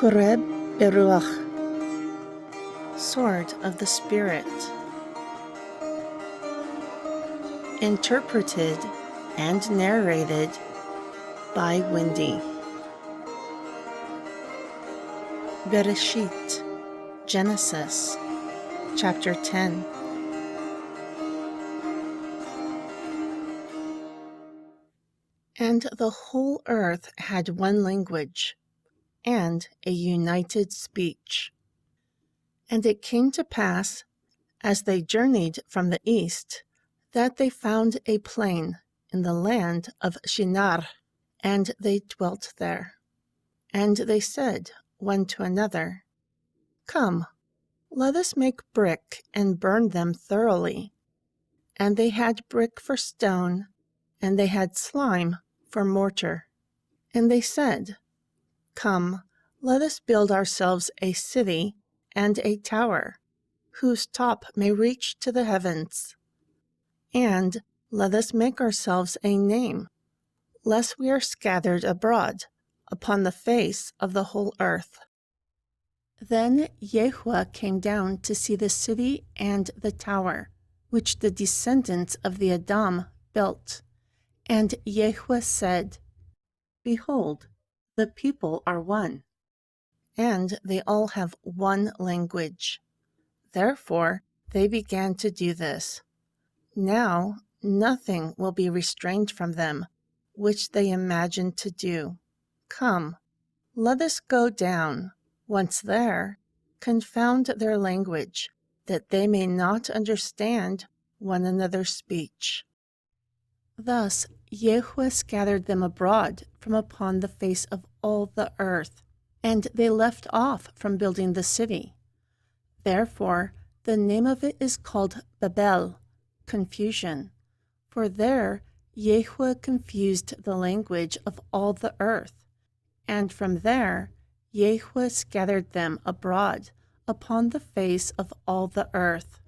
𝐤𝐄𝐅, Sword of the Spirit. Interpreted and narrated by Wendy. BeRashit, Genesis, chapter 10. And the whole earth had one language, and a united speech. And it came to pass, as they journeyed from the east, that they found a plain in the land of Shinar, and they dwelt there. And they said one to another, Come, let us make brick and burn them thoroughly. And they had brick for stone, and they had slime for mortar. And they said, Come, let us build ourselves a city and a tower, whose top may reach to the heavens. And let us make ourselves a name, lest we are scattered abroad upon the face of the whole earth. Then 𝐉𝐄𝐄 came down to see the city and the tower, which the descendants of the Adam built. And 𝐉𝐄𝐄 said, Behold, the people are one, and they all have one language. Therefore they began to do this. Now nothing will be restrained from them, which they imagine to do. Come, let us go down. Once there, confound their language, that they may not understand one another's speech. Thus 𝐉𝐄𝐄 scattered them abroad from upon the face of all the earth, and they left off from building the city. Therefore the name of it is called Babel, confusion, for there 𝐉𝐄𝐄 confused the language of all the earth, and from there 𝐉𝐄𝐄 scattered them abroad upon the face of all the earth.